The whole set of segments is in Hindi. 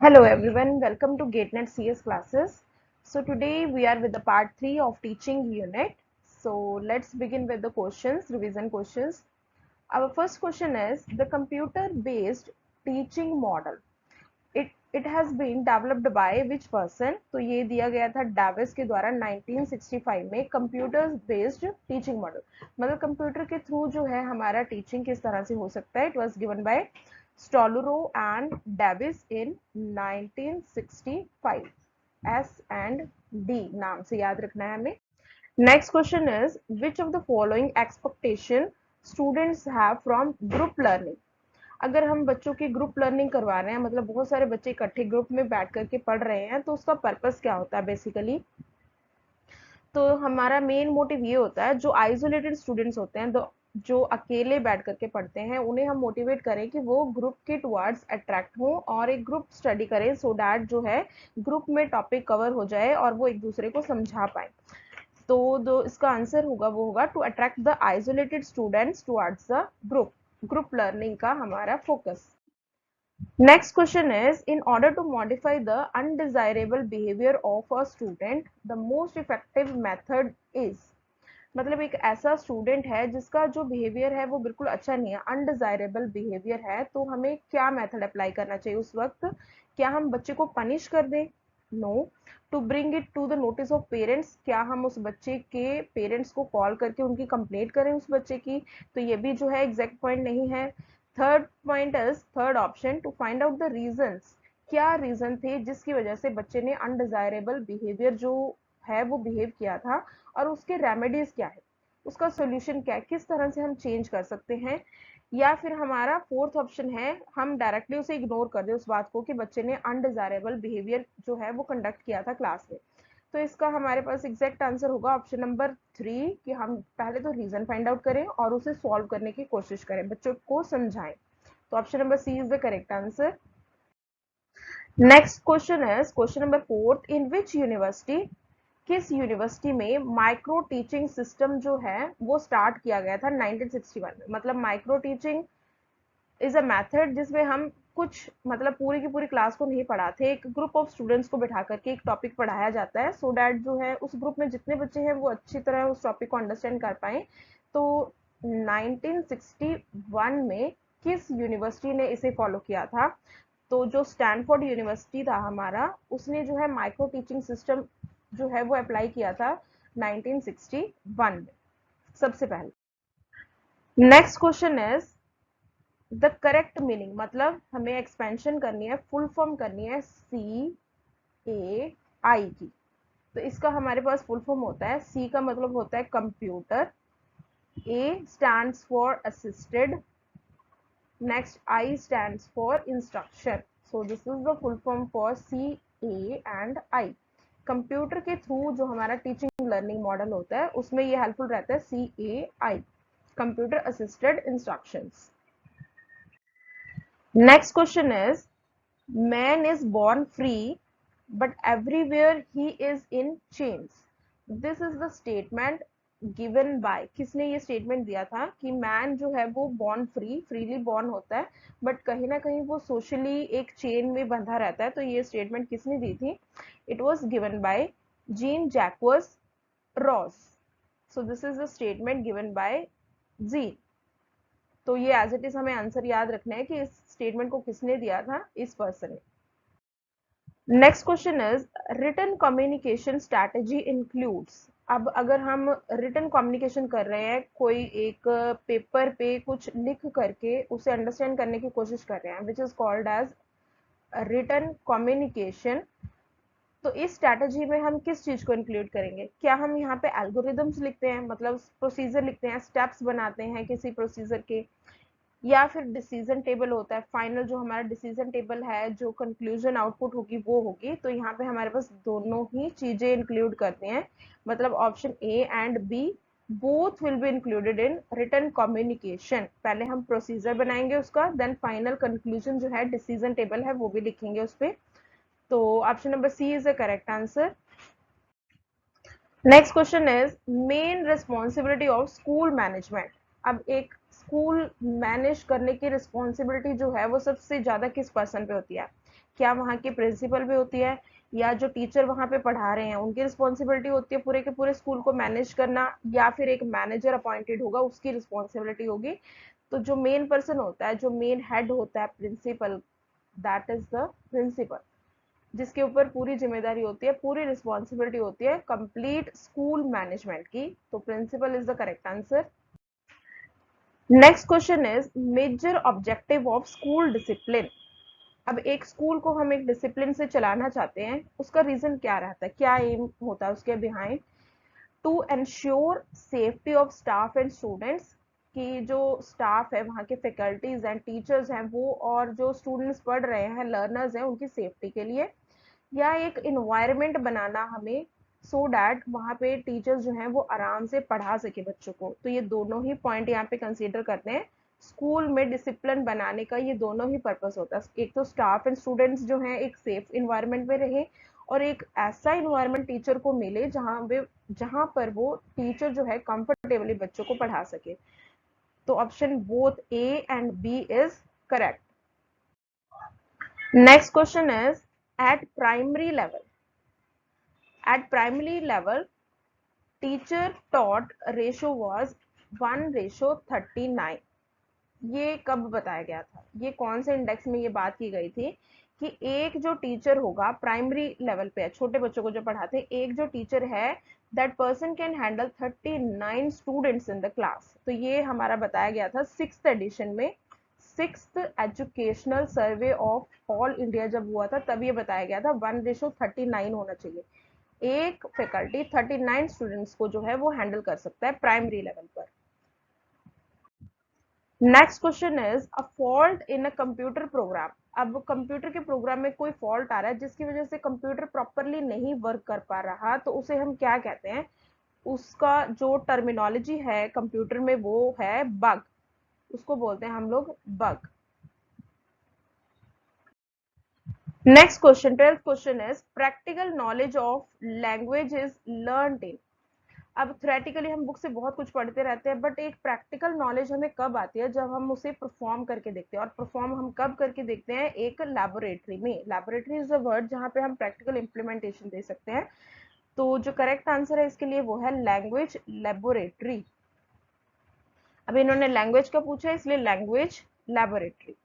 Hello everyone, welcome to GateNet CS classes. So today we are with the part 3 of teaching unit. So let's begin with the questions, revision questions. Our first question is the computer based teaching model. It has been developed by which person? तो ये दिया गया था डेविस के द्वारा 1965 में कंप्यूटर बेस्ड टीचिंग मॉडल, मतलब कंप्यूटर के थ्रू जो है हमारा टीचिंग किस तरह से हो सकता है. It was given by Stolurow and Davis in 1965. S and D नाम से याद रखना है हमें. Next question is which of the following expectation students have from group learning. अगर हम बच्चों की ग्रुप लर्निंग करवा रहे हैं, मतलब बहुत सारे बच्चे इकट्ठे ग्रुप में बैठ करके पढ़ रहे हैं, तो उसका पर्पस क्या होता है बेसिकली. तो हमारा मेन मोटिव ये होता है जो आइसोलेटेड स्टूडेंट्स होते हैं, जो अकेले बैठ करके पढ़ते हैं, उन्हें हम मोटिवेट करें कि वो ग्रुप के टुवर्ड्स अट्रैक्ट हों और एक ग्रुप स्टडी करें, सो दैट जो है ग्रुप में टॉपिक कवर हो जाए और वो एक दूसरे को समझा पाए. तो जो इसका आंसर होगा वो होगा to attract the isolated students towards the group. Group learning का हमारा focus. Next question is, in order to modify the undesirable behavior of a student, the most effective method is. मतलब एक ऐसा स्टूडेंट है जिसका जो बिहेवियर है वो बिल्कुल अच्छा नहीं है, अनडिजायरेबल बिहेवियर है, तो हमें क्या मेथड अप्लाई करना चाहिए उस वक्त. क्या हम बच्चे को पनिश कर दें? No. To bring it to the notice of parents, क्या हम उस बच्चे के पेरेंट्स को कॉल करके उनकी कंप्लेंट करें उस बच्चे की? तो ये भी जो है एग्जैक्ट पॉइंट नहीं है. Third point is third option to find out the reasons. क्या रीजन थे जिसकी वजह से बच्चे ने अनडिजायरेबल बिहेवियर जो है वो बिहेव किया था, और उसके रेमेडीज क्या है, उसका सोल्यूशन क्या है, किस तरह से हम चेंज कर सकते हैं. या फिर हमारा फोर्थ ऑप्शन है हम डायरेक्टली उसे इग्नोर कर दे उस बात को कि बच्चे ने अनडिजायरेबल बिहेवियर जो है वो कंडक्ट किया था क्लास में. तो इसका हमारे पास एग्जैक्ट आंसर होगा ऑप्शन नंबर 3, कि हम पहले तो रीजन फाइंड आउट करें और उसे सॉल्व करने की कोशिश करें, बच्चों को समझाएं. तो option number C is the correct answer. Next question है question number 4, in which university, किस यूनिवर्सिटी में माइक्रो टीचिंग सिस्टम जो है वो स्टार्ट किया गया था 1961 में. मतलब micro teaching is a method जिसमें हम कुछ, मतलब पूरी की पूरी क्लास को नहीं पढ़ाते, एक ग्रुप ऑफ स्टूडेंट्स को बैठा करके एक टॉपिक पढ़ाया जाता है, सो दैट जो है उस ग्रुप में जितने बच्चे हैं वो अच्छी तरह उस टॉपिक को अंडरस्टैंड कर पाए. तो 1961 में किस यूनिवर्सिटी ने इसे फॉलो किया था? तो जो स्टैनफोर्ड यूनिवर्सिटी था हमारा, उसने जो है माइक्रो टीचिंग सिस्टम जो है वो अप्लाई किया था 1961 में सबसे पहले. Next question is the correct meaning, मतलब हमें एक्सपेंशन करनी है, फुल फॉर्म करनी है CAI की. तो इसका हमारे पास फुल फॉर्म होता है, C का मतलब होता है computer, A stands for assisted, next I stands for instruction. So this is the full form for CA and I. Computer के थ्रू जो हमारा टीचिंग लर्निंग मॉडल होता है उसमें ये हेल्पफुल रहता है CAI, computer assisted instructions. Next question is man is born free but everywhere he is in chains. This is the statement given by, किसने ये स्टेटमेंट दिया था कि मैन जो है वो बॉर्न फ्री, फ्रीली बॉर्न होता है, बट कहीं ना कहीं वो सोशली एक चेन में बंधा रहता है. तो ये स्टेटमेंट किसने दी थी? It was given by Jean Jacques Rousseau. So this is the statement given by G. तो ये एज इट इज हमें आंसर याद रखना है कि इस स्टेटमेंट को किसने दिया था, इस पर्सन ने. Next question is written communication strategy includes. अब अगर हम रिटन कम्युनिकेशन कर रहे हैं, कोई एक पेपर पे कुछ लिख करके उसे अंडरस्टैंड करने की कोशिश कर रहे हैं, which is called as written communication. तो इस स्ट्रैटेजी में हम किस चीज को इंक्लूड करेंगे? क्या हम यहाँ पे एल्गोरिदम्स लिखते हैं, मतलब प्रोसीजर लिखते हैं, स्टेप्स बनाते हैं किसी प्रोसीजर के, या फिर डिसीजन टेबल होता है, फाइनल जो हमारा डिसीजन टेबल है, जो कंक्लूजन आउटपुट होगी वो होगी. तो यहाँ पे हमारे पास दोनों ही चीजें इंक्लूड करते हैं, मतलब option A and B both will be included in written communication. पहले हम प्रोसीजर बनाएंगे उसका, देन फाइनल कंक्लूजन जो है डिसीजन टेबल है वो भी लिखेंगे उस पर. तो option number C is the correct answer. Next question is main responsibility of school management. अब एक स्कूल मैनेज करने की रिस्पॉन्सिबिलिटी जो है वो सबसे ज्यादा किस पर्सन पे होती है? क्या वहाँ की प्रिंसिपल भी होती है या जो टीचर वहाँ पे पढ़ा रहे हैं उनकी रिस्पॉन्सिबिलिटी होती है पूरे के पूरे स्कूल को मैनेज करना, या फिर एक मैनेजर अपॉइंटेड होगा उसकी रिस्पॉन्सिबिलिटी होगी। तो जो मेन पर्सन होता है, जो मेन हेड होता है principal, that is the principal, जिसके ऊपर पूरी जिम्मेदारी होती है, पूरी रिस्पॉन्सिबिलिटी होती है कंप्लीट स्कूल मैनेजमेंट की। तो principal is the correct answer. Next question is major objective of school discipline. अब एक स्कूल को हम एक डिसिप्लिन से चलाना चाहते हैं, उसका रीजन क्या रहता है, क्या एम होता है उसके behind? To ensure safety of staff and students, कि जो स्टाफ है वहाँ के फैकल्टीज एंड टीचर्स हैं वो, और जो स्टूडेंट्स पढ़ रहे हैं, लर्नर्स हैं, उनकी सेफ्टी के लिए। या एक इन्वायरमेंट बनाना हमें, सो डैट वहाँ पे टीचर्स जो हैं वो आराम से पढ़ा सके बच्चों को। तो ये दोनों ही पॉइंट यहाँ पे कंसीडर करते हैं। स्कूल में डिसिप्लिन बनाने का ये दोनों ही पर्पस होता है। एक तो स्टाफ एंड स्टूडेंट्स जो हैं एक सेफ इन्वायरमेंट में रहे, और एक ऐसा इन्वायरमेंट टीचर को मिले जहाँ पर वो टीचर जो है कंफर्टेबली बच्चों को पढ़ा सके। तो option both A and B is correct. Next question is at primary level. At primary level, teacher taught ratio was 1:39। ये कब बताया गया था, ये कौन से इंडेक्स में ये बात की गई थी कि एक जो टीचर होगा प्राइमरी लेवल पे, छोटे बच्चों को जो पढ़ाते हैं, एक जो टीचर है that person can handle 39 students in the class. तो ये हमारा बताया गया था 6th एडिशन में, 6th educational survey of all India जब हुआ था तब ये बताया गया था 1:39 होना चाहिए। एक फैकल्टी 39 स्टूडेंट्स को जो है वो हैंडल कर सकता है प्राइमरी लेवल पर। Next question is a fault in a computer program. अब कंप्यूटर के प्रोग्राम में कोई फॉल्ट आ रहा है जिसकी वजह से कंप्यूटर प्रॉपरली नहीं वर्क कर पा रहा, तो उसे हम क्या कहते हैं? उसका जो टर्मिनोलॉजी है कंप्यूटर में वो है बग, उसको बोलते हैं हम लोग bug. Next question, 12th question is practical knowledge of language is learned इन। अब थ्योरेटिकली हम बुक से बहुत कुछ पढ़ते रहते हैं, बट एक प्रैक्टिकल नॉलेज हमें कब आती है? जब हम उसे परफॉर्म करके देखते हैं। और परफॉर्म हम कब करके देखते हैं? एक लैबोरेटरी में। लैबोरेटरी इज अ वर्ड जहाँ पे हम प्रैक्टिकल इंप्लीमेंटेशन दे सकते हैं। तो जो करेक्ट आंसर है इसके लिए वो है लैंग्वेज लैबोरेटरी। अब इन्होंने लैंग्वेज का पूछा है इसलिए language laboratory.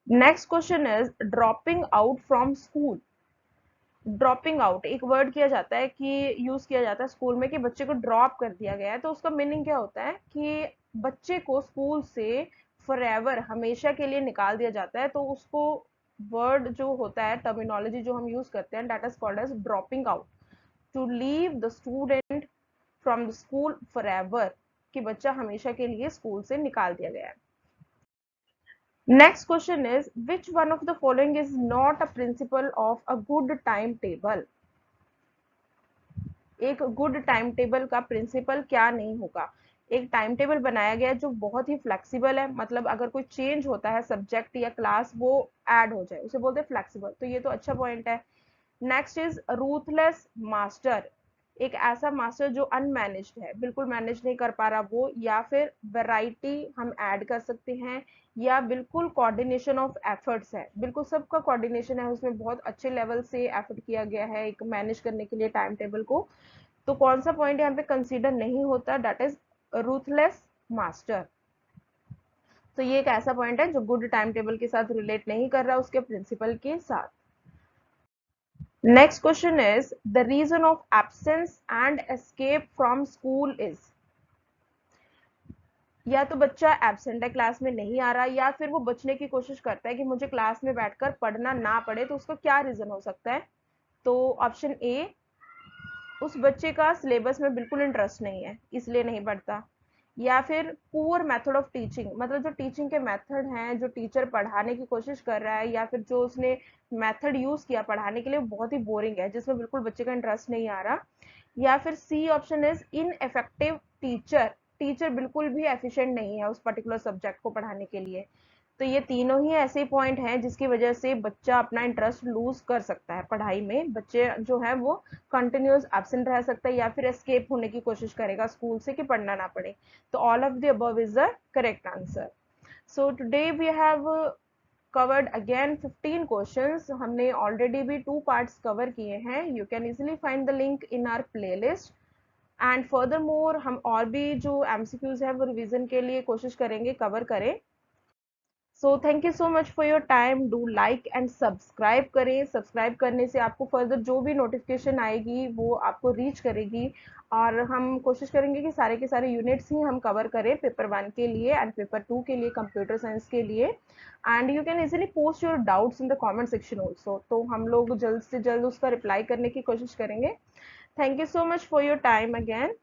Next question is dropping out from school. Dropping out एक वर्ड किया जाता है कि यूज किया जाता है स्कूल में कि बच्चे को ड्रॉप कर दिया गया है। तो उसका मीनिंग क्या होता है कि बच्चे को स्कूल से फॉरएवर हमेशा के लिए निकाल दिया जाता है। तो उसको वर्ड जो होता है, टर्मिनोलॉजी जो हम यूज करते हैं, that is called as dropping out. To leave the student from the school forever, कि बच्चा हमेशा के लिए स्कूल से निकाल दिया गया है। Next question is which one of the following is not a principle of a good timetable? एक गुड टाइम टेबल का प्रिंसिपल क्या नहीं होगा? एक टाइम टेबल बनाया गया है जो बहुत ही फ्लेक्सिबल है, मतलब अगर कोई चेंज होता है सब्जेक्ट या क्लास वो ऐड हो जाए, उसे बोलते हैं फ्लेक्सिबल। तो ये तो अच्छा पॉइंट है। Next is ruthless master. एक ऐसा मास्टर जो अनमैनेज्ड है, बिल्कुल मैनेज नहीं कर पा रहा वो, या फिर वैरायटी हम ऐड कर सकते हैं, या बिल्कुल कोऑर्डिनेशन ऑफ एफर्ट्स है, बिल्कुल सबका कोऑर्डिनेशन है उसमें, बहुत अच्छे लेवल से एफर्ट किया गया है एक मैनेज करने के लिए टाइम टेबल को। तो कौन सा पॉइंट यहाँ पे कंसीडर नहीं होता? That is ruthless master. तो ये एक ऐसा पॉइंट है जो गुड टाइम टेबल के साथ रिलेट नहीं कर रहा उसके प्रिंसिपल के साथ। Next question is the reason of absence and escape from school is. या तो बच्चा एब्सेंट है, क्लास में नहीं आ रहा, या फिर वो बचने की कोशिश करता है कि मुझे क्लास में बैठकर पढ़ना ना पड़े। तो उसका क्या रीजन हो सकता है? तो ऑप्शन ए, उस बच्चे का सिलेबस में बिल्कुल इंटरेस्ट नहीं है इसलिए नहीं पढ़ता। या फिर पुअर मेथड ऑफ टीचिंग, मतलब जो टीचिंग के मेथड हैं, जो टीचर पढ़ाने की कोशिश कर रहा है, या फिर जो उसने मेथड यूज किया पढ़ाने के लिए बहुत ही बोरिंग है जिसमें बिल्कुल बच्चे का इंटरेस्ट नहीं आ रहा। या फिर C option is ineffective teacher, teacher बिल्कुल भी एफिशिएंट नहीं है उस पर्टिकुलर सब्जेक्ट को पढ़ाने के लिए। तो ये तीनों ही ऐसे पॉइंट हैं जिसकी वजह से बच्चा अपना इंटरेस्ट लूज कर सकता है पढ़ाई में। बच्चे जो है वो कंटिन्यूस एब्सेंट रह सकता है या फिर एस्केप होने की कोशिश करेगा स्कूल से कि पढ़ना ना पड़े। तो all of the above is the correct answer. So today we have covered again 15 questions. हमने already भी 2 parts cover किए हैं. You can easily find the link in our playlist. And furthermore हम और भी जो MCQs है वो रिवीजन के लिए कोशिश करेंगे कवर करें. So thank you so much for your time. Do like and subscribe करें. सब्सक्राइब करने से आपको फर्दर जो भी नोटिफिकेशन आएगी वो आपको रीच करेगी, और हम कोशिश करेंगे कि सारे के सारे यूनिट्स ही हम कवर करें पेपर 1 के लिए एंड पेपर 2 के लिए, कंप्यूटर साइंस के लिए. And you can easily post your doubts in the comment section also. तो हम लोग जल्द से जल्द उसका रिप्लाई करने की कोशिश करेंगे. Thank you so much for your time again.